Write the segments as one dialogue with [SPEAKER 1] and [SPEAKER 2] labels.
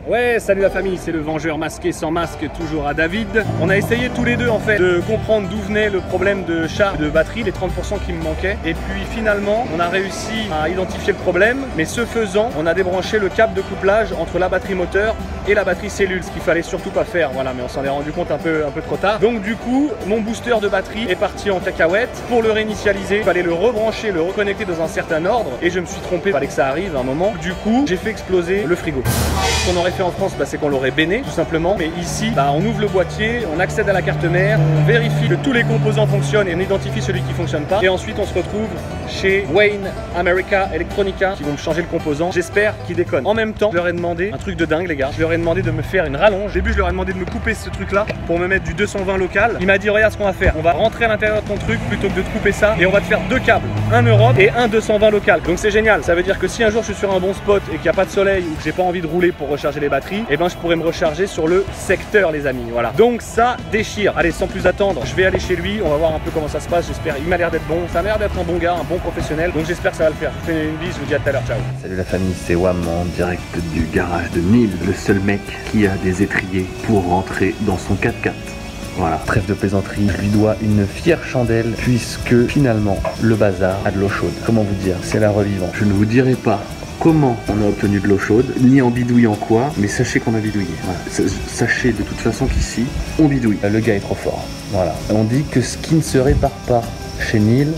[SPEAKER 1] Ouais, salut la famille, c'est le vengeur masqué sans masque, toujours à David. On a essayé tous les deux en fait de comprendre d'où venait le problème de charge de batterie, les 30% qui me manquaient. Et puis finalement, on a réussi à identifier le problème, mais ce faisant, on a débranché le câble de couplage entre la batterie moteur et la batterie cellule, ce qu'il fallait surtout pas faire, voilà, mais on s'en est rendu compte un peu trop tard. Donc du coup, mon booster de batterie est parti en cacahuète. Pour le réinitialiser, il fallait le rebrancher, le reconnecter dans un certain ordre, et je me suis trompé, il fallait que ça arrive à un moment. Du coup, j'ai fait exploser le frigo. Ce qu'on aurait fait en France, c'est qu'on l'aurait béné tout simplement, mais ici on ouvre le boîtier, on accède à la carte mère, on vérifie que tous les composants fonctionnent et on identifie celui qui fonctionne pas, et ensuite on se retrouve chez Wayne America Electronica qui vont me changer le composant. J'espère qu'ils déconnent. En même temps, je leur ai demandé un truc de dingue les gars, je leur ai demandé de me faire une rallonge. Au début je leur ai demandé de me couper ce truc là pour me mettre du 220 local. Il m'a dit regarde ce qu'on va faire, on va rentrer à l'intérieur de ton truc plutôt que de te couper ça, et on va te faire deux câbles, un Europe et un 220 local. Donc c'est génial, ça veut dire que si un jour je suis sur un bon spot et qu'il n'y a pas de soleil ou que j'ai pas envie de rouler pour recharger les batteries, et ben je pourrais me recharger sur le secteur les amis, voilà. Donc ça déchire. Allez, sans plus attendre, je vais aller chez lui, on va voir un peu comment ça se passe. J'espère, il m'a l'air d'être bon, ça a l'air d'être un bon gars, un bon professionnel, donc j'espère que ça va le faire. Je vous fais une bise, je vous dis à tout à l'heure, ciao.
[SPEAKER 2] Salut la famille, c'est Wam en direct du garage de Neil, le seul mec qui a des étriers pour rentrer dans son 4x4. Voilà, trêve de plaisanterie, je lui dois une fière chandelle puisque finalement le bazar a de l'eau chaude. Comment vous dire, c'est la revivant. Je ne vous dirai pas comment on a obtenu de l'eau chaude, ni en bidouillant quoi, mais sachez qu'on a bidouillé. Voilà. Sachez de toute façon qu'ici, on bidouille. Le gars est trop fort. Voilà. On dit que ce qui ne se répare pas chez Neil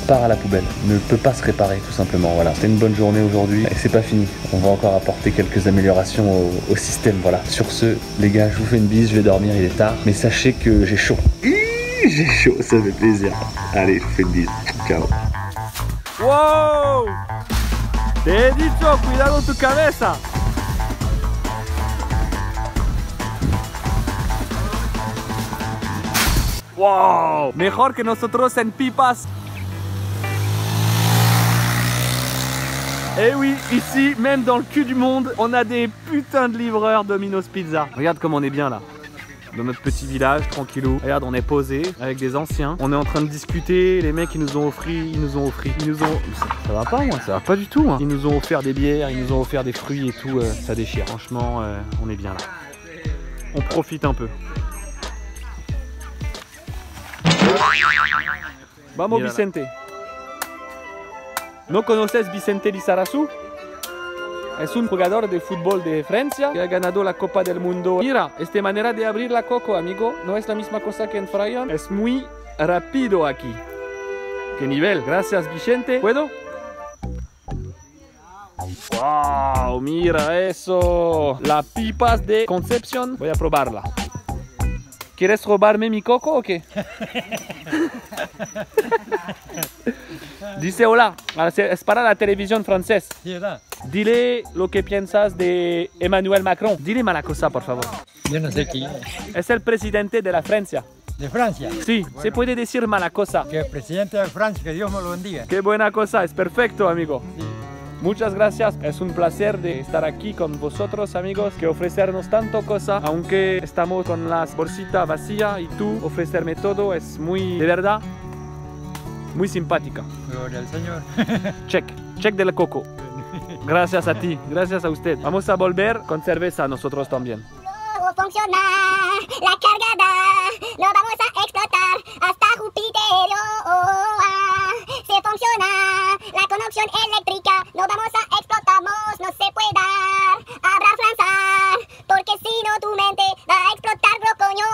[SPEAKER 2] part à la poubelle, ne peut pas se réparer tout simplement. Voilà, c'était une bonne journée aujourd'hui et c'est pas fini. On va encore apporter quelques améliorations au système. Voilà. Sur ce, les gars, je vous fais une bise, je vais dormir, il est tard, mais sachez que j'ai chaud. J'ai chaud, ça fait plaisir. Allez, je vous fais une bise. Ciao.
[SPEAKER 1] Wow! Te he dicho, cuidado tu cabeza. Wow, mejor que nosotros en pipas. Et oui, ici, même dans le cul du monde, on a des putains de livreurs Domino's Pizza. Regarde comme on est bien là. Dans notre petit village, tranquillou. Regarde, on est posé avec des anciens. On est en train de discuter. Les mecs, ils nous ont Ça va pas, moi, ça va pas du tout. Hein. Ils nous ont offert des bières, ils nous ont offert des fruits et tout. Ça déchire. Franchement, on est bien là. On profite un peu. Vamos, Vicente. ¿No conoces Vicente Lizarazu? Es un jugador de fútbol de Francia que ha ganado la Copa del Mundo. Mira, esta manera de abrir la coco, amigo, no es la misma cosa que en Fryon. Es muy rápido aquí. ¿Qué nivel? Gracias, Vicente. ¿Puedo? ¡Wow! Mira eso. Las pipas de Concepción. Voy a probarla. ¿Quieres robarme mi coco o qué? Dice hola, es para la televisión francesa. Dile lo que piensas de Emmanuel Macron. Dile mala cosa, por favor.
[SPEAKER 3] Yo no sé quién
[SPEAKER 1] es el presidente de la Francia.
[SPEAKER 3] ¿De Francia?
[SPEAKER 1] Sí, bueno. Se puede decir mala cosa.
[SPEAKER 3] Que el presidente de Francia, que Dios me lo bendiga.
[SPEAKER 1] Qué buena cosa, es perfecto, amigo.
[SPEAKER 3] Sí.
[SPEAKER 1] Muchas gracias, es un placer de estar aquí con vosotros amigos, que ofrecernos tanto cosa, aunque estamos con las bolsitas vacías y tú ofrecerme todo es muy, de verdad, muy simpática.
[SPEAKER 3] Gloria al Señor.
[SPEAKER 1] Check del coco. Gracias a ti, gracias a usted. Vamos a volver con cerveza nosotros también.
[SPEAKER 4] No funciona la cargada, no vamos a explotar hasta Júpiter. Si funciona la conexión eléctrica, no vamos a explotamos, no se puede dar. Habrá lanzar, porque si no tu mente va a explotar, bro, coño.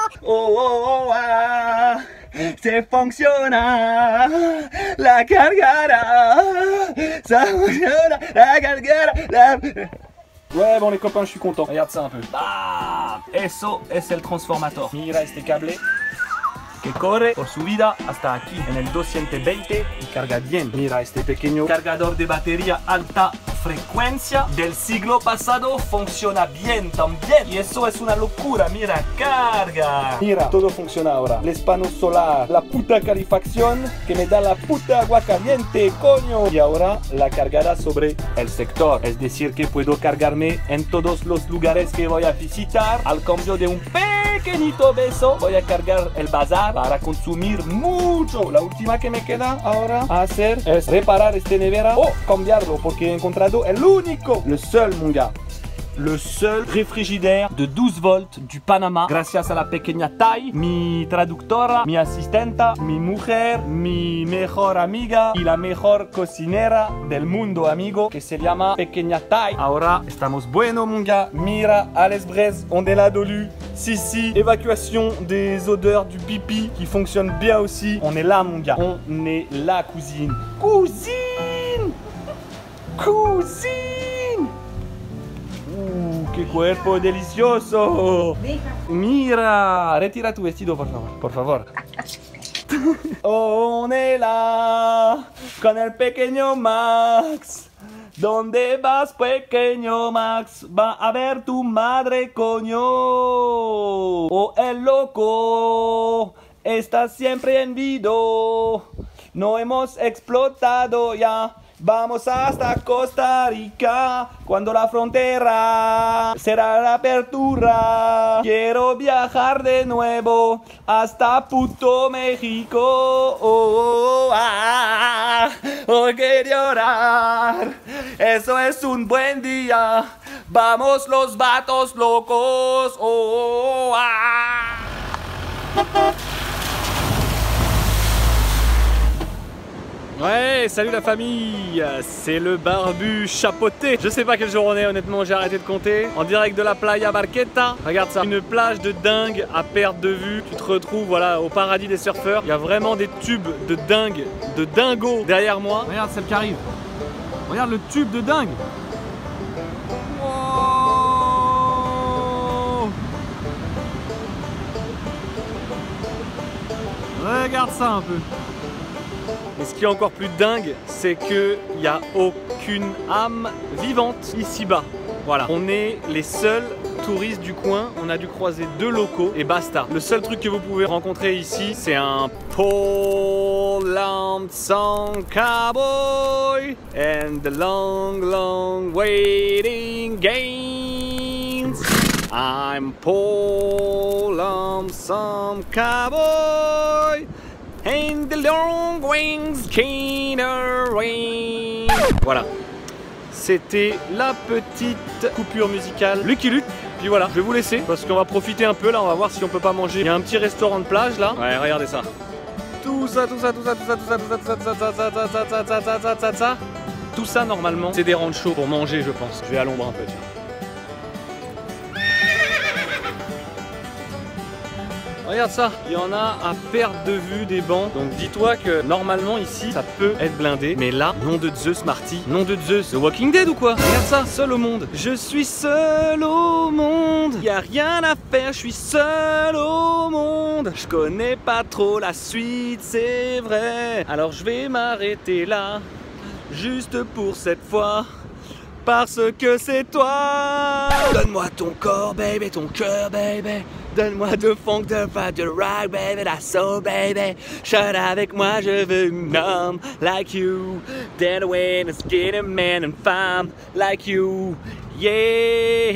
[SPEAKER 1] Se funciona la cargada, ça funciona la cargada. Ouais bon les copains, je suis content. Regarde ça un peu. Ah, eso es el transformador. Mira este cable que corre por su vida hasta aquí en el 220 y carga bien. Mira este pequeño cargador de batería alta frecuencia del siglo pasado, funciona bien también. Y eso es una locura, mira, carga. Mira, todo funciona ahora. Les panos solar, la puta calefacción que me da la puta agua caliente, coño. Y ahora la cargada sobre el sector. Es decir que puedo cargarme en todos los lugares que voy a visitar. Al cambio de un pequeñito beso, voy a cargar el bazar para consumir mucho. La última que me queda ahora a hacer es reparar este nevera o cambiarlo, porque he encontrado el único, le seul, mon gars. le seul réfrigérateur de 12 volts du Panama. Gracias a la pequeña Tai, mi traductora, mi asistenta, mi mujer, mi mejor amiga y la mejor cocinera del mundo, amigo, que se llama Pequeña Tai. Ahora estamos bueno, mon gars. Mira, Alex Brez, on est là dolu. Si, évacuation des odeurs du pipi qui fonctionne bien aussi. On est là, mon gars. On est là, cousine. Cousine! Cousine! ¡Qué cuerpo delicioso! Mira, retira tu vestido, por favor. Por favor. On est là con el pequeño Max. ¿Dónde vas, pequeño Max? Va a ver tu madre, coño. Oh, el loco está siempre en vido. No hemos explotado ya. Vamos hasta Costa Rica, cuando la frontera será la apertura. Quiero viajar de nuevo hasta puto México. Oh, quiero llorar. Eso es un buen día. Vamos los vatos locos. Ouais, salut la famille, c'est le barbu chapeauté. Je sais pas quel jour on est, honnêtement j'ai arrêté de compter. En direct de la Playa Barqueta. Regarde ça, une plage de dingue à perte de vue. Tu te retrouves voilà au paradis des surfeurs. Il y a vraiment des tubes de dingue, de dingo derrière moi. Regarde celle qui arrive. Regarde le tube de dingue. Wow. Regarde ça un peu. Et ce qui est encore plus dingue, c'est qu'il n'y a aucune âme vivante ici-bas. Voilà, on est les seuls touristes du coin, on a dû croiser 2 locaux et basta. Le seul truc que vous pouvez rencontrer ici, c'est un pole song cowboy and the long, long waiting games. I'm pole some cowboy. And the long wings can rain. Voilà, c'était la petite coupure musicale Lucky Luke. Puis voilà, je vais vous laisser parce qu'on va profiter un peu là, on va voir si on peut pas manger. Il y a un petit restaurant de plage là. Ouais, regardez ça. Tout ça normalement, c'est des ranchos pour manger, je pense. Je vais à l'ombre un peu, tiens. Regarde ça, il y en a à perte de vue des bancs. Donc dis-toi que normalement ici ça peut être blindé. Mais là, nom de Zeus Marty, nom de Zeus, The Walking Dead ou quoi? Regarde ça, seul au monde. Je suis seul au monde. Y a rien à faire, je suis seul au monde. Je connais pas trop la suite, c'est vrai. Alors je vais m'arrêter là, juste pour cette fois. Parce que c'est toi. Donne-moi ton corps, baby, ton cœur, baby. Donne-moi de funk, de pas de rock, baby, that's so, baby. Chante avec moi, je veux une homme like you. Dead away and skinny man and femme like you. Yeah.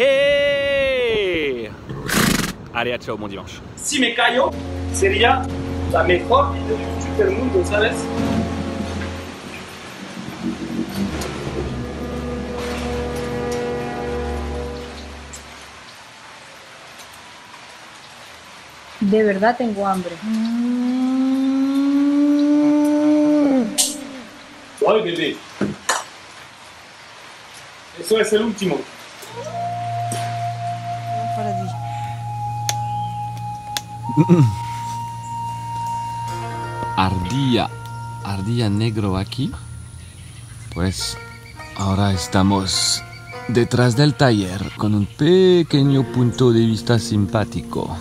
[SPEAKER 1] Allez, à ciao, bon dimanche. Si me callo, sería la mejor video de YouTube del mundo, ¿sabes?
[SPEAKER 5] De verdad tengo hambre.
[SPEAKER 1] Ay, bebé. Eso es el último.
[SPEAKER 5] Para ti.
[SPEAKER 6] Ardilla negro aquí. Pues ahora estamos detrás del taller con un pequeño punto de vista simpático.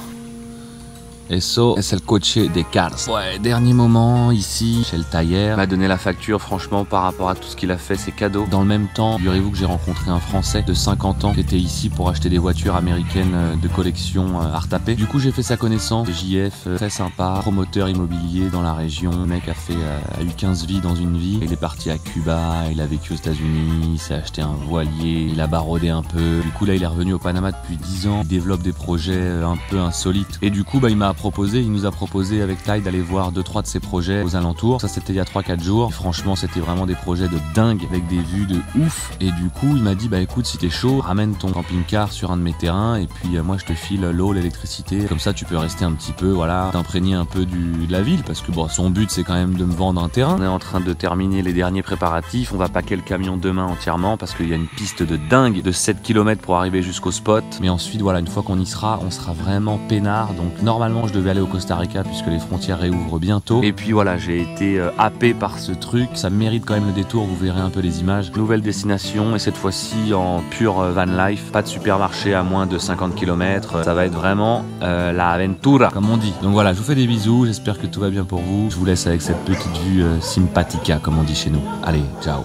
[SPEAKER 6] Eso es el coche de Cars. Ouais, dernier moment ici chez le tailleur. Il m'a donné la facture, franchement, par rapport à tout ce qu'il a fait, c'est cadeau. Dans le même temps, figurez-vous que j'ai rencontré un Français de 50 ans qui était ici pour acheter des voitures américaines de collection à retaper. Du coup, j'ai fait sa connaissance. JF, très sympa, promoteur immobilier dans la région. Le mec a eu 15 vies dans une vie. Il est parti à Cuba, il a vécu aux États-Unis, il s'est acheté un voilier, il a barodé un peu. Du coup, là, il est revenu au Panama depuis 10 ans. Il développe des projets un peu insolites. Et du coup, il m'a proposé, il nous a proposé avec Ty d'aller voir 2-3 de ses projets aux alentours. Ça c'était il y a 3-4 jours. Franchement c'était vraiment des projets de dingue avec des vues de ouf. Et du coup il m'a dit bah écoute si t'es chaud, ramène ton camping-car sur un de mes terrains et puis moi je te file l'eau, l'électricité. Comme ça tu peux rester un petit peu, voilà, t'imprégner un peu de la ville parce que bon son but c'est quand même de me vendre un terrain. On est en train de terminer les derniers préparatifs. On va paquer le camion demain entièrement parce qu'il y a une piste de dingue de 7 km pour arriver jusqu'au spot. Mais ensuite voilà, une fois qu'on y sera, on sera vraiment peinard. Donc normalement je devais aller au Costa Rica puisque les frontières réouvrent bientôt. Et puis voilà, j'ai été happé par ce truc. Ça mérite quand même le détour, vous verrez un peu les images. Nouvelle destination et cette fois-ci en pure van life. Pas de supermarché à moins de 50 km. Ça va être vraiment la aventura comme on dit. Donc voilà, je vous fais des bisous. J'espère que tout va bien pour vous. Je vous laisse avec cette petite vue simpatica comme on dit chez nous. Allez, ciao.